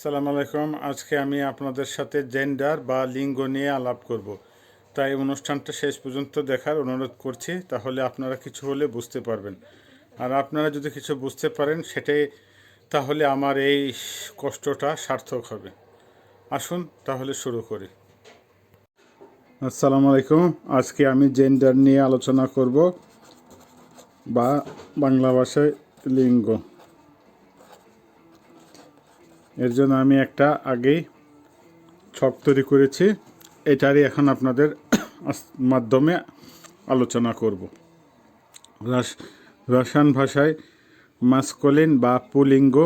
আসসালামু আলাইকুম। আজকে আমি আপনাদের সাথে জেন্ডার বা লিঙ্গ নিয়ে আলাপ করব। তাই অনুষ্ঠানটা শেষ পর্যন্ত দেখার অনুরোধ করছি, তাহলে আপনারা কিছু হলে বুঝতে পারবেন। আর আপনারা যদি কিছু বুঝতে পারেন সেটাই, তাহলে আমার এই কষ্টটা সার্থক হবে। আসুন তাহলে শুরু করি। আসসালামু আলাইকুম। আজকে আমি জেন্ডার নিয়ে আলোচনা করব, বা বাংলা ভাষায় লিঙ্গ। এর জন্য আমি একটা আগেই ছক তৈরি করেছি, এটারই এখন আপনাদের মাধ্যমে আলোচনা করব। রাশিয়ান ভাষায় মাস্কুলিন বা পুলিঙ্গ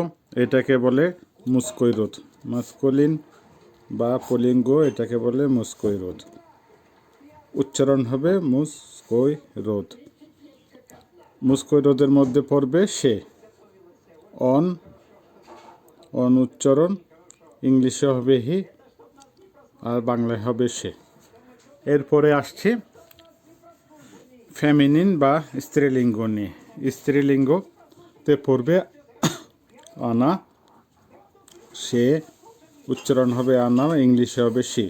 এটাকে বলে মুস্কৈরোধ। মাস্কুলিন বা পুলিঙ্গ এটাকে বলে মুস্কৈরোধ। উচ্চারণ হবে মুস্কৈরোধ। মুস্কৈরোধের মধ্যে পড়বে সে, অন উচ্চারণ, ইংলিশে হবে হি, আর বাংলায় হবে সে। এরপরে আসছি ফেমিনিন বা স্ত্রীলিঙ্গ নিয়ে। স্ত্রীলিঙ্গতে পড়বে আনা, সে, উচ্চারণ হবে আনা, ইংলিশে হবে সি।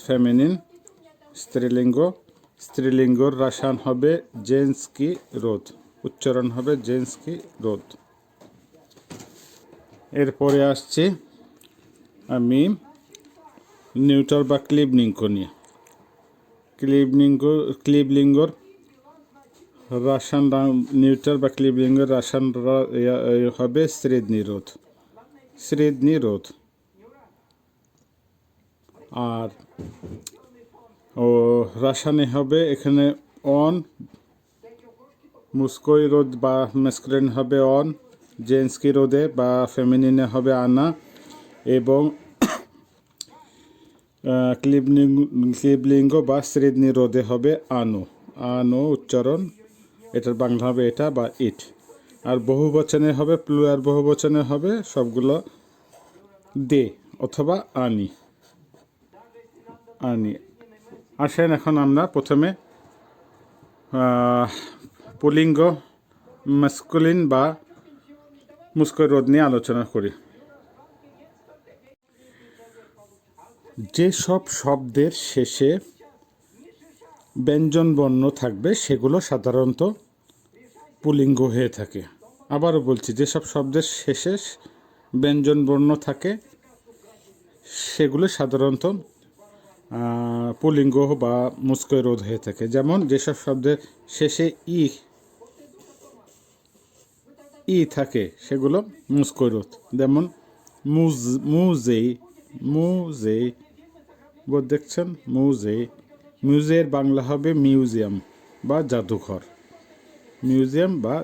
ফেমিনিন স্ত্রীলিঙ্গ। স্ত্রীলিঙ্গর রাসায়ন হবে জেন্সকি রোধ, উচ্চারণ হবে জেন্সকি রোধ। এরপরে আসছি আমি নিউটার বা ক্লিবলিঙ্গ নিয়ে। ক্লিবলিঙ্গর রাসায়ন, নিউটার বা ক্লিবলিঙ্গের রাসায়ন হবে স্মৃতিনিরোধ। আর রাসায়নিক হবে এখানে অন, মুস্কৈরোধ বা ম্যাসকুলিন হবে অন, জেন্সকি রোধে বা ফেমিনিনে হবে আনা, এবং ক্লিবলিঙ্গ বা স্মৃতিনিরোধে হবে আনো, উচ্চারণ এটার বাংলা হবে এটা বা ইট। আর বহুবচনে হবে, প্লুরাল বহুবচনে হবে সবগুলো দে অথবা আনি। আসেন এখন আমরা প্রথমে পুলিঙ্গ মাস্কুলিন বা মুস্কৈরোধ নিয়ে আলোচনা করি। যেসব শব্দের শেষে ব্যঞ্জনবর্ণ থাকবে সেগুলো সাধারণত পুলিঙ্গ হয়ে থাকে। আবারও বলছি, যেসব শব্দের শেষে ব্যঞ্জনবর্ণ থাকে সেগুলো সাধারণত পুলিঙ্গ বা মুস্কৈরোধ হয়ে থাকে। যেমন যেসব শব্দের শেষে ই থাকে সেগুলো মুস্কৈরোধ। যেমন মুজে দেখছেন, মিউজিয়ের বাংলা হবে মিউজিয়াম বা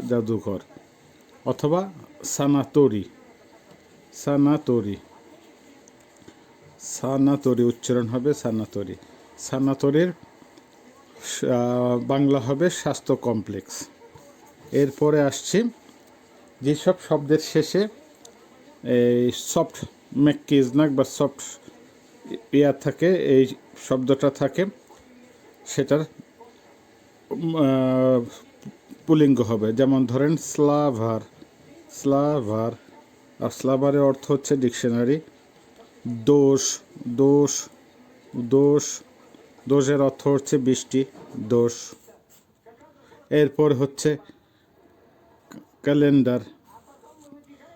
জাদুঘর, অথবা সানাতরি, উচ্চারণ হবে সানাতরি। সানাতরির বাংলা হবে স্বাস্থ্য কমপ্লেক্স। এরপরে আসছি যেসব শব্দের শেষে এই সফট মেকিজনাক বা সফট থাকে, এই শব্দটা থাকে, সেটার পুলিঙ্গ হবে। যেমন ধরেন স্লাভার। আর স্লাভারের অর্থ হচ্ছে ডিকশনারি। দোষের অর্থ হচ্ছে বৃষ্টি, দোষ। এরপর হচ্ছে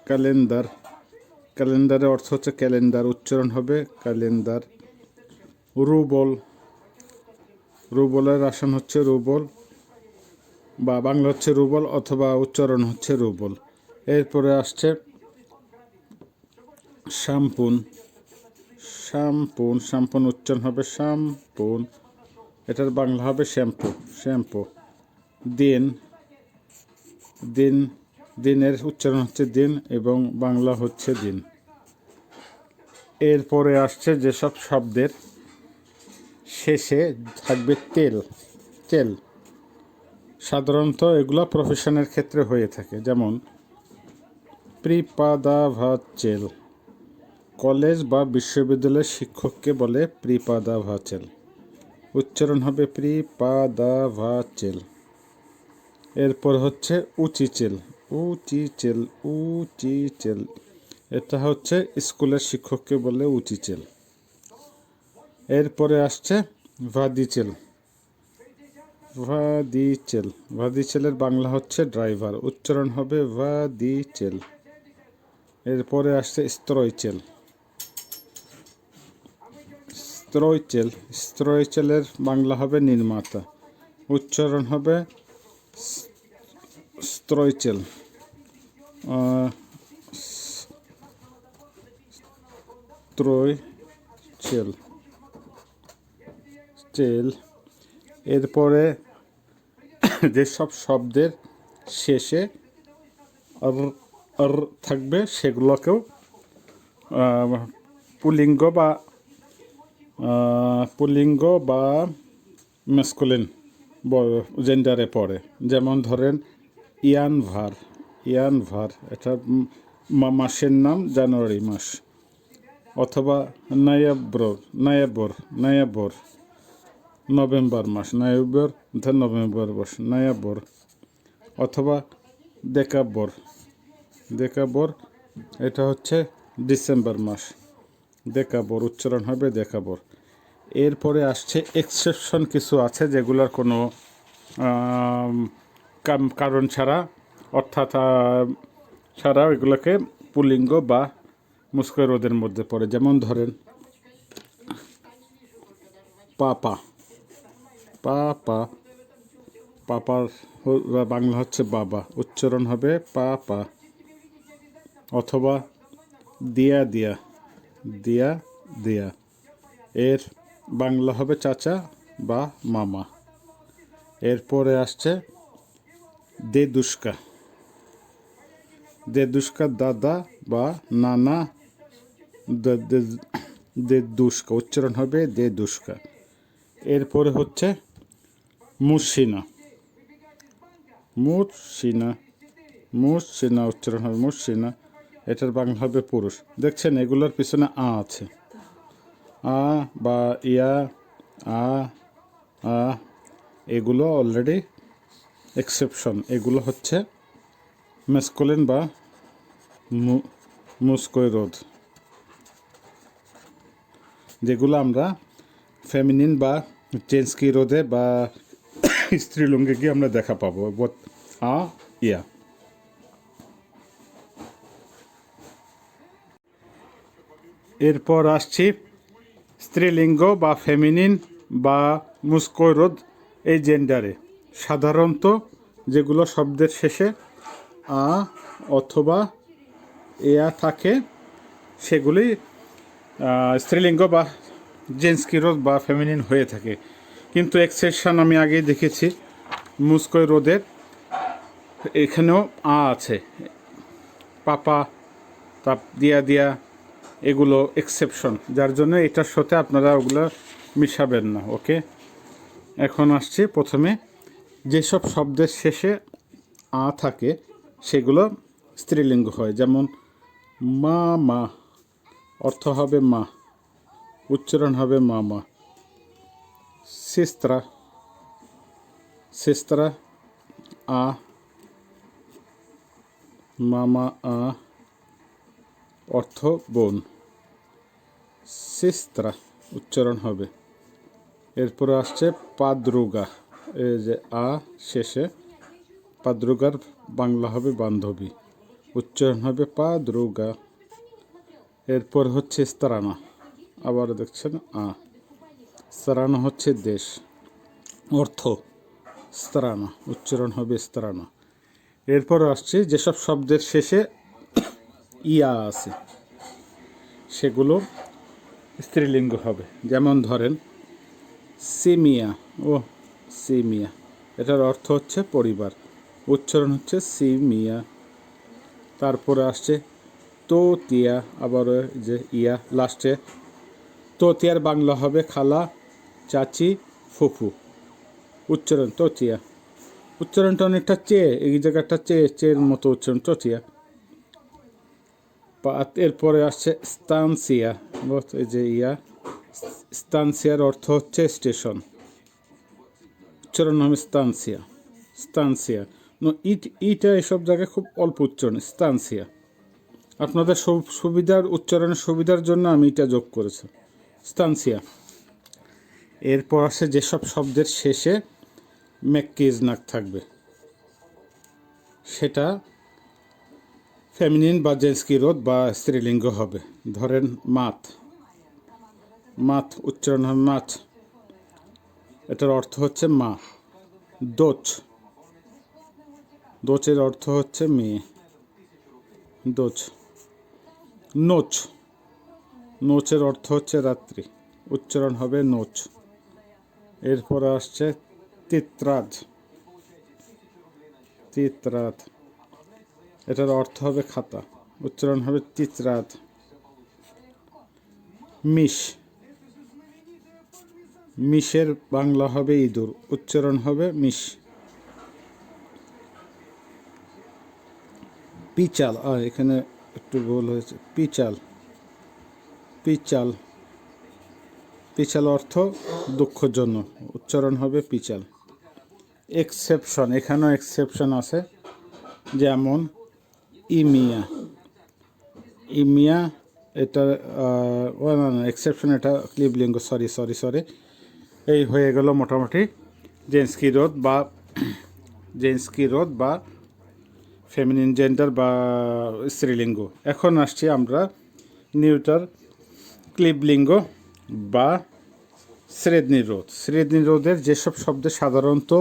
ক্যালেন্ডারের অর্থ হচ্ছে ক্যালেন্ডার, উচ্চারণ হবে ক্যালেন্ডার। রুবলের রাসায়ন হচ্ছে রুবল, বা বাংলা হচ্ছে রুবল অথবা উচ্চারণ হচ্ছে রুবল। এরপরে আসছে শ্যাম্পুন, উচ্চারণ হবে শ্যাম্পুন, এটার বাংলা হবে শ্যাম্পু। দিনের উচ্চারণ হচ্ছে দিন এবং বাংলা হচ্ছে দিন। এরপরে আসছে যেসব শব্দের শেষে থাকবে তেল, সাধারণত এগুলো প্রফেশনের ক্ষেত্রে হয়ে থাকে। যেমন প্রিপাদাভাচেল, কলেজ বা বিশ্ববিদ্যালয়ের শিক্ষককে বলে প্রিপাদাভাচেল, উচ্চারণ হবে প্রিপাদাভাচেল। এরপর হচ্ছে উচিচেল, এটা হচ্ছে স্কুলের শিক্ষককে বলে উচিচেল। এরপরে আসছে ভাদিচেল। ভাদিচেল, ভাদিচেলের বাংলা হচ্ছে ড্রাইভার, উচ্চারণ হবে ভাদিচেল। এরপরে আসছে স্ত্রয়চেল। স্ত্রয়চেল, স্ত্রয়চেলের বাংলা হবে নির্মাতা, উচ্চারণ হবে স্ত্রয়চেল। স্ত্রয়চেল চেল। এরপরে যেসব শব্দের শেষে আর থাকবে সেগুলোকেও পুলিঙ্গ বা ম্যাসকুলিন জেন্ডারে পড়ে। যেমন ধরেন ইয়ানভার, ইয়ানভার এটা মাসের নাম জানুয়ারি মাস। অথবা নয়াবর নভেম্বর মাস, নভেম্বর মাস নয়াবর। অথবা দেকাবর এটা হচ্ছে ডিসেম্বর মাস, দেকাবর, উচ্চারণ হবে দেকাবর। এরপরে আসছে এক্সেপশন কিছু আছে যেগুলোর কোনো কারণ ছাড়া, অর্থাৎ ছাড়া এগুলোকে পুলিঙ্গ বা মুস্কো রোদের মধ্যে পড়ে। যেমন ধরেন পাপা, পাপার বাংলা হচ্ছে বাবা, উচ্চারণ হবে পাপা। অথবা দিয়া, এর বাংলা হবে চাচা বা মামা। এরপরে আসছে দেদুস্কা, দাদা বা নানা, দেদুস্কা, উচ্চারণ হবে দেদুস্কা। এরপরে হচ্ছে মুসিনা, উচ্চারণ হবে মুসিনা, এটার বাংলা হবে পুরুষ। দেখছেন এগুলোর পিছনে আছে, বা ইয়া, এগুলো অলরেডি এক্সেপশন। এগুলো হচ্ছে ম্যাসকুলিন বা মুস্কো রোদ, যেগুলো আমরা ফেমিনিন বা জেন্সকি রোদে বা স্ত্রীলিঙ্গে গিয়ে আমরা দেখা পাবো। ইয়া। এরপর আসছি স্ত্রীলিঙ্গ বা ফেমিনিন বা মুস্কো রোদ এই জেন্ডারে সাধারণত যেগুলো শব্দের শেষে অথবা এয়া থাকে সেগুলি স্ত্রীলিঙ্গ বা জেন্সকি রোদ বা ফেমিনিন হয়ে থাকে। কিন্তু এক্সেপশন আমি আগেই দেখেছি, মুস্কো রোদের এখানেও আছে, পাপা, দিয়া, এগুলো এক্সেপশন, যার জন্য এটার সাথে আপনারা ওগুলো মিশাবেন না। ওকে, এখন আসছি প্রথমে যেসব শব্দের শেষে থাকে সেগুলো স্ত্রীলিঙ্গ হয়। যেমন মা, অর্থ হবে মা, উচ্চারণ হবে মামা। সিস্ত্রা, মামা, অর্থ বোন, সিস্ত্রা, উচ্চারণ হবে। এরপরে আসছে পাদ্রুগা, এই যে শেষে, পাদ্রুগার বাংলা হবে বান্ধবী, উচ্চারণ হবে পাদ্রুগা। এরপর হচ্ছে স্তারানা, আবার দেখছেন স্তারানা হচ্ছে দেশ, অর্থ স্তারানা, উচ্চারণ হবে স্তারানা। এরপর আসছে যেসব শব্দের শেষে ইয়া আছে সেগুলো স্ত্রীলিঙ্গ হবে। যেমন ধরেন সিমিয়া, এটার অর্থ হচ্ছে পরিবার, উচ্চারণ হচ্ছে সিমিয়া। তারপরে আসছে তোতিয়া, আবার যে ইয়া লাস্টে, তোতিয়ার বাংলা হবে খালা, চাচি, ফুফু, উচ্চারণ তোতিয়া। উচ্চারণটা অনেকটা এই জায়গাটা চের মতো উচ্চারণ, তোতিয়া। এরপরে আসছে স্তানসিয়া, এই যে ইয়া, স্তানসিয়ার অর্থ হচ্ছে স্টেশন, উচ্চারণ হবে স্তানসিয়া। ইটা এসব জায়গায় খুব অল্প উচ্চারণ, স্তানসিয়া। আপনাদের সুবিধার উচ্চারণের সুবিধার জন্য আমি এটা যোগ করেছি, স্তানসিয়া। এরপর আছে যেসব শব্দের শেষে ম্যাককিজ নাক থাকবে সেটা ফেমিনিন বা জেন্সকি রোধ বা স্ত্রীলিঙ্গ হবে। ধরেন মাত, মাত উচ্চারণ হবে মাত, এটার অর্থ হচ্ছে মা। দোচ, দোচের অর্থ হচ্ছে মেয়ে, দোচ। নোচ, নোচের অর্থ হচ্ছে রাত্রি, উচ্চারণ হবে নোচ। এরপর আসছে তিত্রাজ, তিত্রাত, এটার অর্থ হবে খাতা, উচ্চারণ হবে তিত্রাত। মিশ, মিশের বাংলা হবে ইঁদুর, উচ্চারণ হবে মিশ। পিচাল, এখানে একটু ভুল হয়েছে, পিচাল, পিচাল, পিচাল অর্থ দুঃখজনক, উচ্চারণ হবে পিচাল। এক্সেপশন, এখানেও এক্সেপশন আছে, যেমন ইমিয়া, ইমিয়া এটা না এক্সেপশন, এটা ক্লিবলিঙ্গ, সরি সরি সরি। এই হয়ে গেল মোটামুটি জেন্সকি রোধ বা জেন্সকি রোধ বা ফেমিনিন জেন্ডার বা স্ত্রীলিঙ্গ। এখন আসছি আমরা নিউটার ক্লিবলিঙ্গ বা শ্রেদনিরোধ। শ্রেদনিরোধের যেসব শব্দে সাধারণত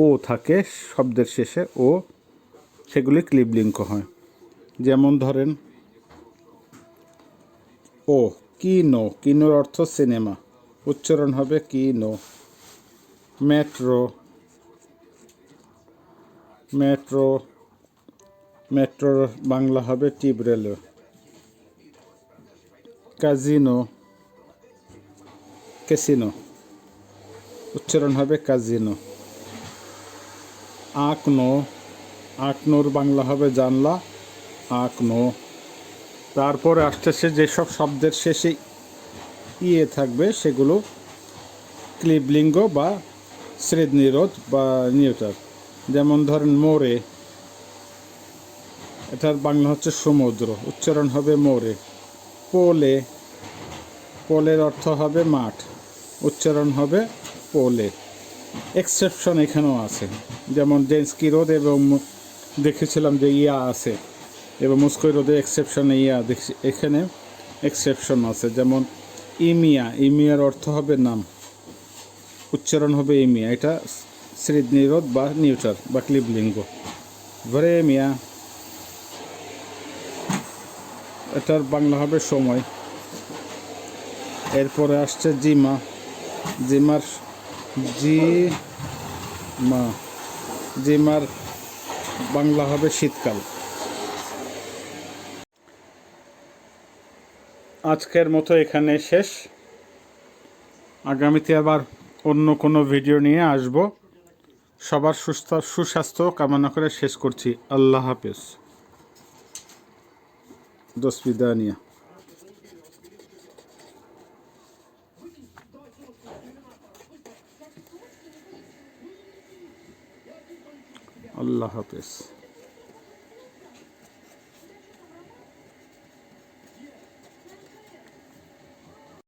ও থাকে শব্দের শেষে, ও, সেগুলি ক্লিবলিঙ্গ হয়। যেমন ধরেন ও, কিনো, কিনোর অর্থ সিনেমা, উচ্চারণ হবে কিনো। মেট্রো, মেট্রো, মেট্রোর বাংলা হবে টিউব রেলওয়ে। কাজিনো, ক্যাসিনো, উচ্চারণ হবে কাজিনো। আকনো, আকনোর বাংলা হবে জানলা, আকনো। তারপরে আসতেছে যেসব শব্দের শেষে ইয়ে থাকবে সেগুলো ক্লিবলিঙ্গ বা শ্রেদনিরোধ বা নিউটার। যেমন ধরেন মোরে, এটার বাংলা হচ্ছে সমুদ্র, উচ্চারণ হবে মোরে। পোলে, পোলের অর্থ হবে মাঠ, উচ্চারণ হবে পোলে। এক্সেপশন এখানেও আছে, যেমন জেন্সকি রোধ এবং দেখেছিলাম যে ইয়া আছে, এবং মুস্কো রোধে এক্সেপশনে ইয়া দেখছি, এখানে এক্সেপশন আছে। যেমন ইমিয়া, ইমিয়ার অর্থ হবে নাম, উচ্চারণ হবে ইমিয়া, এটা শ্রেদনিরোধ বা নিউটার বা ক্লিবলিঙ্গ। ভ্রেমিয়া, এটার বাংলা হবে সময়। এরপরে আসছে জিমা, জিমার জিমা, জিমার বাংলা হবে শীতকাল। আজকের মতো এখানে শেষ, আগামীতে আবার অন্য কোনো ভিডিও নিয়ে আসব। সবার সুস্বাস্থ্য কামনা করে শেষ করছি। আল্লাহ হাফেজ, до свидания, আল্লাহ হাফেজ।